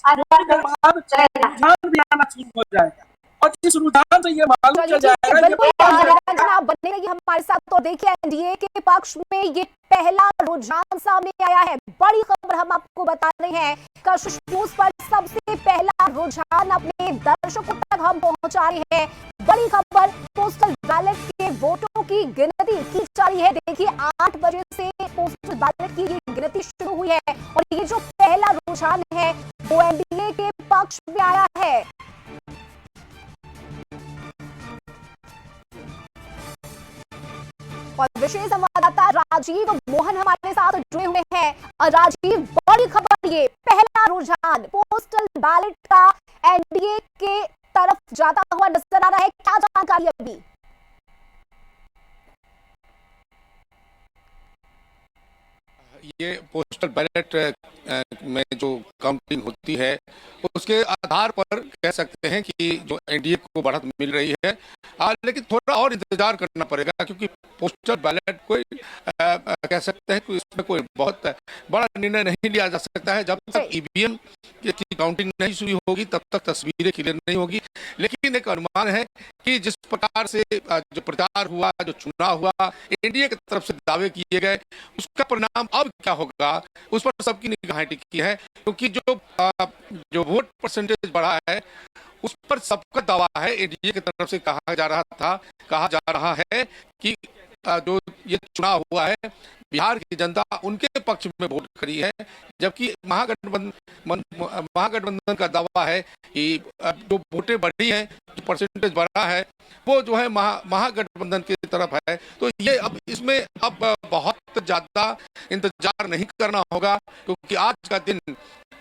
आने के बाद रुझान भी आना शुरू हो जाएगा और जिस रुझान से ये मालूम चल जाएगा बिल्कुल निरंजन आप बने रहिए हमारे साथ। तो देखिए एनडीए के पक्ष में ये पहला रुझान सामने आया है। बड़ी खबर हम आपको बता रहे हैं, कशिश न्यूज पर सबसे पहला रुझान अपने दर्शकों तक हम पहुंचा रहे हैं। बड़ी खबर, पोस्टल बैलेट के वोटों की गिनती की जा रही है। देखिए 8 बजे से पोस्टल बैलेट की गिनती शुरू हुई है और ये जो पहला रुझान है वो एनडीए के पक्ष में आया है। और विशेष संवाददाता राजीव मोहन हमारे साथ जुड़े हुए हैं। राजीव, बड़ी खबर, ये पहला रुझान पोस्टल बैलेट का एनडीए के तरफ जाता हुआ नजर आ रहा है, क्या जानकारी अभी? ये पोस्टल बैलेट में जो काउंटिंग होती है उसके आधार पर कह सकते हैं कि जो एनडीए को बढ़त मिल रही है, लेकिन थोड़ा और इंतजार करना पड़ेगा क्योंकि पोस्टल बैलेट कोई कह सकते हैं कि इसमें कोई बहुत बड़ा निर्णय नहीं लिया जा सकता है। जब तक ईवीएम की काउंटिंग नहीं शुरू होगी तब तक तस्वीरें क्लियर नहीं होगी। लेकिन एक अनुमान है कि जिस प्रकार से जो प्रचार हुआ, जो चुनाव हुआ, एनडीए की तरफ से दावे किए गए, उसका परिणाम अब क्या होगा उस पर सबकी निगाहें टिकी है। क्योंकि जो वोट परसेंटेज बढ़ा है उस पर सबका दावा है, एनडीए की तरफ से कहा जा रहा है कि जो ये चुनाव हुआ है बिहार की जनता उनके पक्ष में वोट करी है। जबकि महागठबंधन का दावा है कि जो वोटें बढ़ी हैं, जो परसेंटेज बढ़ा है वो जो है महागठबंधन की तरफ है। तो ये अब इसमें अब बहुत ज्यादा इंतजार नहीं करना होगा क्योंकि आज का दिन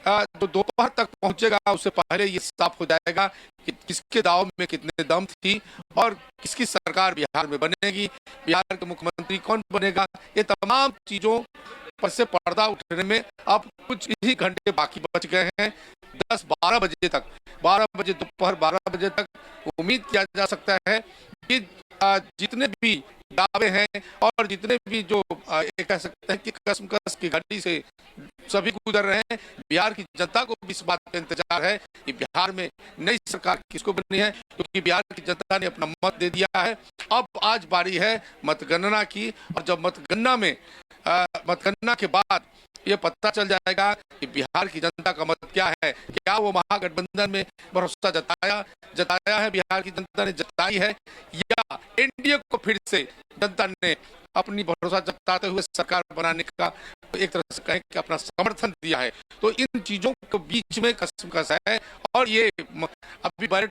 जो दोपहर तक पहुंचेगा उससे पहले ये साफ हो जाएगा कि किसके दाव में कितने दम थी और किसकी सरकार बिहार में बनेगी, बिहार के मुख्यमंत्री कौन बनेगा। ये तमाम चीजों पर से पर्दा उठने में अब कुछ ही घंटे बाकी बच गए हैं। 10-12 बजे तक, 12 बजे दोपहर 12 बजे तक उम्मीद किया जा सकता है कि जितने भी दावे हैं और जितने भी जो ये कह सकते हैं कि कसमकस की घड़ी से सभी गुजर रहे हैं, बिहार की जनता को भी इस बात का इंतजार है कि बिहार में नई सरकार किसको बननी है, क्योंकि बिहार की जनता ने अपना मत दे दिया है। अब आज बारी है मतगणना की और जब मतगणना के बाद ये पता चल जाएगा कि बिहार की जनता का मत क्या है। क्या वो महागठबंधन में भरोसा जताया है बिहार की जनता ने जताई है, या एनडीए को फिर से जनता ने अपनी भरोसा जताते हुए सरकार बनाने का एक तरह से कहें कि अपना समर्थन दिया है। तो इन चीजों के बीच में कसमकस है और ये अभी बैलेट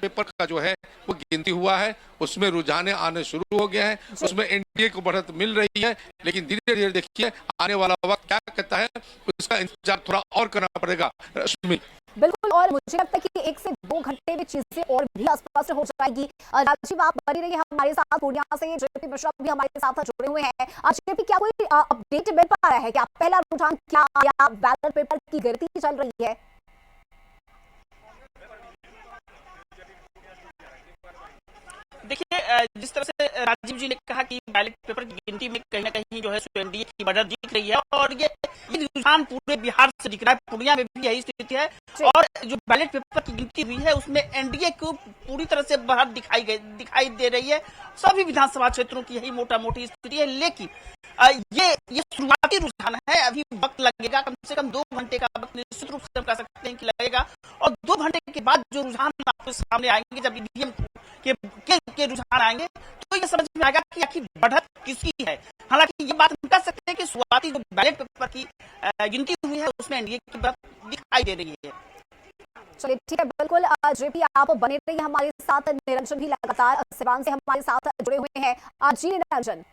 पेपर का जो है वो गिनती हुआ है, उसमें रुझाने आने शुरू हो गए हैं, उसमें एनडीए को बढ़त मिल रही है। लेकिन धीरे धीरे देखिए आने वाला वक्त क्या कहता है, उसका इंतजार थोड़ा और करना पड़ेगा। रश्मि, बिल्कुल, और मुझे लगता है कि 1 से 2 घंटे में चीजें और भी स्पष्ट हो जाएगी। राजीव आप बनी रहिए हमारे साथ। पूर्णिया से जेपी मिश्रा भी हमारे साथ जुड़े हुए हैं। जेपी, क्या कोई अपडेट मिल पा रहा है? क्या पहला रुझान क्या आया, बैलेट पेपर की गिनती चल रही है? देखिए, जिस तरह से राजीव जी ने कहा कि बैलेट पेपर की गिनती में कहीं ना कहीं जो है एनडीए की बढ़त दिख रही है और ये रुझान पूरे बिहार से दिख रहा है। पूर्णिया में भी यही स्थिति है और जो बैलेट पेपर की गिनती हुई है उसमें एनडीए को पूरी तरह से बढ़त दिखाई दे रही है। सभी विधानसभा क्षेत्रों की यही मोटा मोटी स्थिति है। लेकिन ये शुरुआती रुझान है, अभी वक्त लगेगा, कम से कम 2 घंटे का वक्त निश्चित रूप से हम कह सकते हैं कि लगेगा। और 2 घंटे के बाद जो रुझान आपके सामने आएंगे, जब ईवीएम के रुझान आएंगे तो ये समझ में आएगा कि आखिर बढ़त किसकी है। हालांकि ये बात हम कह सकते हैं कि शुरुआती जो बैलेट पेपर की गिनती हुई है उसमें एनडीए की बढ़त दिखाई दे रही है। चलिए ठीक है, बिल्कुल जेपी आप बने रहिए हमारे साथ। निरंजन भी लगातार सिवान से हमारे साथ जुड़े हुए हैं। जी निरंजन।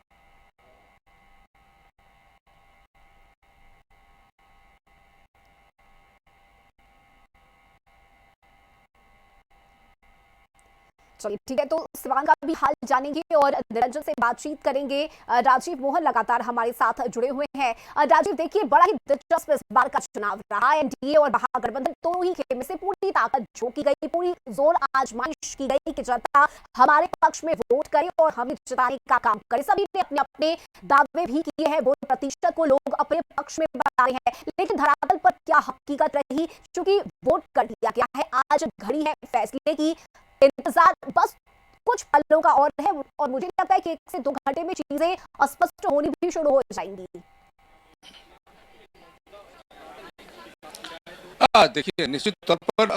चलिए ठीक है, तो सिवान का भी हाल जानेंगे और निरंजन से बातचीत करेंगे। राजीव मोहन लगातार हमारे साथ जुड़े हुए हैं। राजीव, देखिए बड़ा ही दिलचस्प इस बार का चुनाव रहा। एनडीए और महागठबंधन दोनों ही खेमे से पूरी ताकत झोंकी गई, पूरी जोर आजमाइश की गई कि जनता हमारे पक्ष में वोट करे और हमें जिताने का काम करे। सभी ने अपने अपने दावे भी किए हैं, वोट प्रतिशत को लोग अपने पक्ष में बता रहे हैं। लेकिन धरातल पर क्या हकीकत रही, चूंकि वोट कर दिया गया है, आज घड़ी है फैसले की, इंतजार बस कुछ पलों का और है और मुझे लगता है कि 1 से 2 घंटे में चीजें स्पष्ट होनी भी शुरू हो जाएंगी। देखिए, निश्चित तौर पर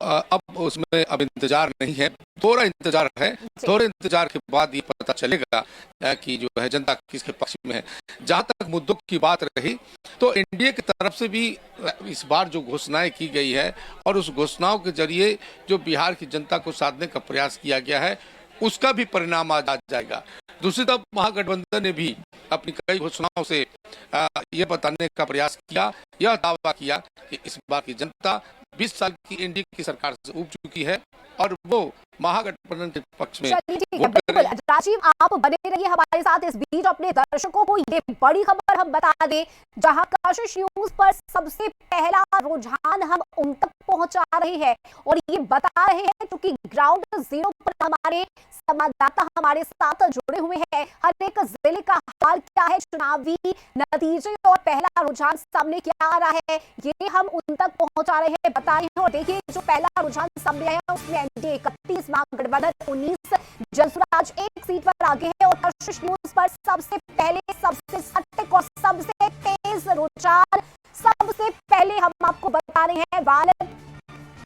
अब उसमें अब इंतजार नहीं है, थोड़ा इंतजार है। थोड़े इंतजार के बाद ये पता चलेगा कि जो है जनता किसके पक्ष में है। जहां तक मुद्दों की बात रही, तो एनडीए की तरफ से भी इस बार जो घोषणाएं की गई है और उस घोषणाओं के जरिए जो बिहार की जनता को साधने का प्रयास किया गया है, उसका भी परिणाम आज आ जाएगा। दूसरी तरफ महागठबंधन ने भी अपनी कई घोषणाओं से ये बताने का प्रयास किया, यह दावा किया कि इस बार की जनता 20 साल की एनडीए की सरकार से उब चुकी है और वो महागठबंधन के पक्ष में वोट बिल्कुल। राजीव, आप बने रहिए हमारे साथ। इस बीच अपने दर्शकों को ये बड़ी खबर हम बता दें, जहां कशिश न्यूज पर सबसे पहला रुझान हम उन तक पहुंचा रहे हैं और ये बता रहे हैं, क्योंकि ग्राउंड जीरो पर हमारे संवाददाता हमारे साथ जुड़े हुए हैं। हर एक जिले का हाल क्या है, चुनावी नतीजे और पहला रुझान सामने क्या आ रहा है, ये हम उन तक पहुंचा रहे हैं, बताए हैं। और देखिए, जो पहला रुझान सामने आया उसमें एनडीए 31, महागठबंधन 19, जनसुराज 1 सीट पर आगे है। और कशिश न्यूज पर सबसे पहले, सबसे सटीक और सबसे तेज रुझान सबसे पहले हम आपको बता रहे हैं, बैलेट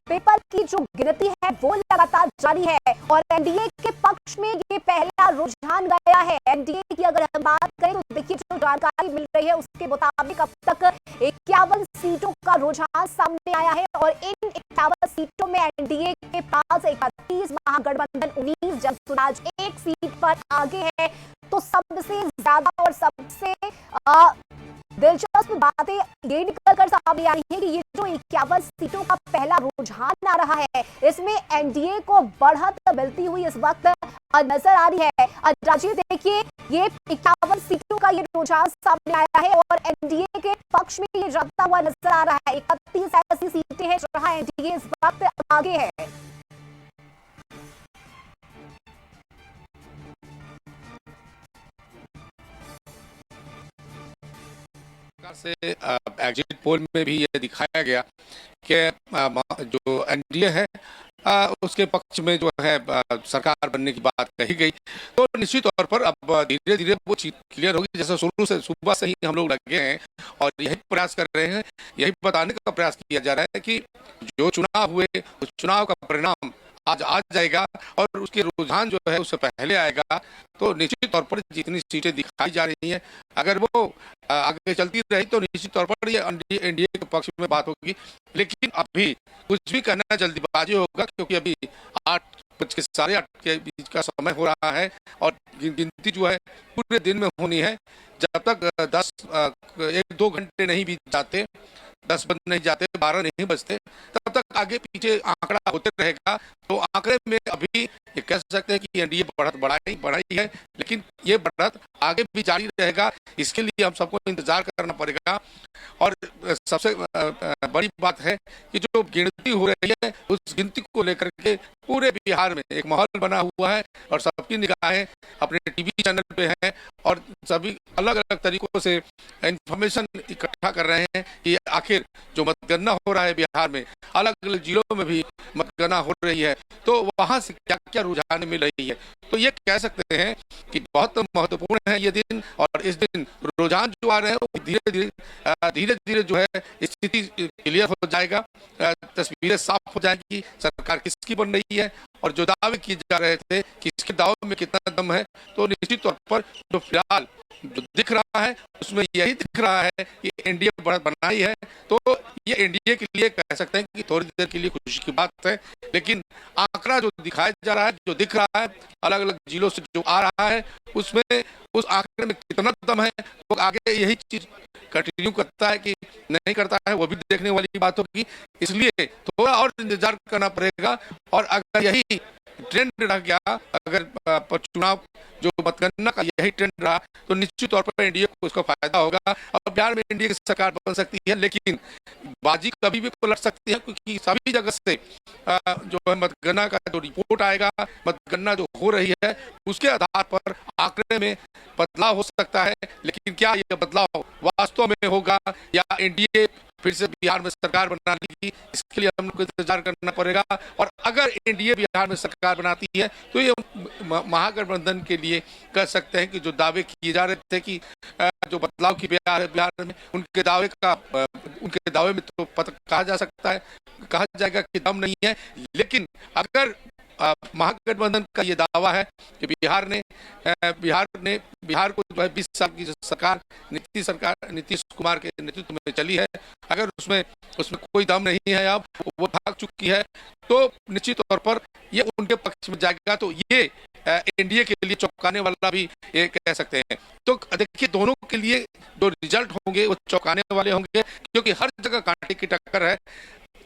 पेपर की जो गिनती है वो लगातार जारी है और एनडीए के पक्ष में ये पहला रुझान गया है। एनडीए की अगर हम बात करें तो देखिए, जो जानकारी मिल रही है उसके मुताबिक अब तक 51 सीटों का रुझान सामने आया है और इन 51 सीटों में एनडीए के पास 31, महागठबंधन 19, जनसुराज 1 सीट पर आगे है। तो सबसे ज्यादा और सबसे दिलचस्प बातें ये निकल कर सामने आ रही है कि ये जो 51 सीटों का पहला रुझान आ रहा है, इसमें एनडीए को बढ़त मिलती हुई इस वक्त नजर आ रही है। राजीव, देखिए, ये 51 सीटों का ये रुझान सामने आया है और एनडीए के पक्ष में ये जमता हुआ नजर आ रहा है। 31 ऐसी सीटें हैं जहां एनडीए इस वक्त आगे है। से एग्जिट पोल में भी ये दिखाया गया कि जो एनडीए है उसके पक्ष में जो है सरकार बनने की बात कही गई। तो निश्चित तौर पर अब धीरे धीरे वो चीज क्लियर होगी। जैसे शुरू से सुबह से ही हम लोग लगे हैं और यही प्रयास कर रहे हैं, यही बताने का प्रयास किया जा रहा है कि जो चुनाव हुए उस चुनाव का परिणाम आज आ जाएगा और उसके रुझान जो है उससे पहले आएगा। तो निश्चित तौर पर जितनी सीटें दिखाई जा रही हैं, अगर वो आगे चलती रही तो निश्चित तौर पर ये एनडीए के पक्ष में बात होगी। लेकिन अभी कुछ भी कहना जल्दीबाजी होगा, क्योंकि अभी 8:08 के बीच का समय हो रहा है और गिनती जो है पूरे दिन में होनी है। जब तक 1-2 घंटे नहीं बीत जाते, 10 बज नहीं जाते, 12 नहीं बजते, तब तक आगे पीछे आंकड़ा होते रहेगा। तो आंकड़े में अभी ये कह सकते हैं कि एनडीए बढ़त बढ़ाई है, लेकिन ये बढ़त आगे भी जारी रहेगा। इसके लिए हम सबको इंतजार करना पड़ेगा। और सबसे बड़ी बात है कि जो गिनती हो रही है उस गिनती को लेकर के पूरे बिहार में एक माहौल बना हुआ है और सबकी निगाहें अपने टीवी चैनल पे हैं और सभी अलग अलग तरीकों से इंफॉर्मेशन इकट्ठा कर रहे हैं कि आखिर जो मतगणना हो रहा है बिहार में, अलग अलग जिलों में भी मतगणना हो रही है, तो वहां से क्या क्या रुझान मिल रही है। तो ये कह सकते हैं कि बहुत महत्वपूर्ण है ये दिन और इस दिन रुझान जो आ रहे हैं वो धीरे धीरे जो है स्थिति क्लियर हो जाएगा, तस्वीरें साफ हो जाएगी, सरकार किसकी बन रही है और जो दावे किए जा रहे थे कि इसके दावे में कितना दम है। तो निश्चित तौर पर जो फिलहाल जो दिख रहा है उसमें यही दिख रहा है कि एनडीए बढ़त बनाई है। तो ये एनडीए के लिए कह सकते हैं कि थोड़ी देर के लिए खुशी की बात है, लेकिन आंकड़ा जो दिखाया जा रहा है, जो दिख रहा है अलग अलग जिलों से जो आ रहा है, उसमें उस आंकड़े में कितना दम है वो आगे यही चीज कंटिन्यू करता है कि नहीं करता है, वो भी देखने वाली बात होगी। इसलिए थोड़ा और इंतजार करना पड़ेगा और अगर यही ट्रेंड रह गया, अगर चुनाव जो मतगणना का यही ट्रेंड रहा तो निश्चित तौर पर एनडीए को उसका फायदा होगा और बिहार में एनडीए की सरकार बन सकती है। लेकिन बाजी कभी भी पलट सकती है, क्योंकि सभी जगह से जो है मतगणना का जो रिपोर्ट आएगा, मतगणना जो हो रही है उसके आधार पर आंकड़े में बदलाव हो सकता है, लेकिन क्या यह बदलाव वास्तव में होगा या एनडीए फिर से बिहार में सरकार बनाने की, इसके लिए हम लोग को इंतजार करना पड़ेगा। और अगर एनडीए बिहार में सरकार बनाती है तो ये महागठबंधन के लिए कह सकते हैं कि जो दावे किए जा रहे थे कि जो बदलाव की बिहार में, उनके दावे में तो कहा जा सकता है, कहा जाएगा कि दम नहीं है। लेकिन अगर महागठबंधन का ये दावा है कि बिहार को जो है 20 साल की जो सरकार नीतीश कुमार के नेतृत्व में चली है, अगर उसमें कोई दम नहीं है, अब वो भाग चुकी है, तो निश्चित तौर पर ये उनके पक्ष में जाएगा। तो ये एनडीए के लिए चौंकाने वाला भी ये कह सकते हैं। तो देखिए, दोनों के लिए जो रिजल्ट होंगे वो चौंकाने वाले होंगे, क्योंकि हर जगह कांटे की टक्कर है।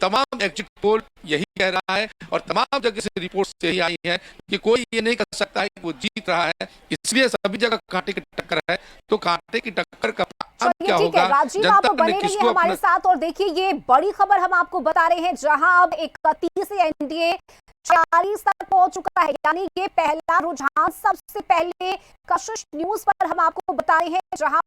तमाम एग्जिट पोल यही कह रहा है और तमाम जगह से रिपोर्ट्स यही आई है कि कोई ये नहीं कह सकता है कि वो जीत रहा है, इसलिए सभी जगह कांटे की टक्कर है। तो कांटे की टक्कर का क्या होगा? राजीव, आप बने रहिए हमारे साथ और देखिए ये बड़ी खबर हम आपको बता रहे हैं, जहां अब 31 से एनडीए 40 तक पहुंच चुका है, यानी ये पहला रुझान सबसे पहले कशिश न्यूज पर हम आपको बता रहे हैं, जहां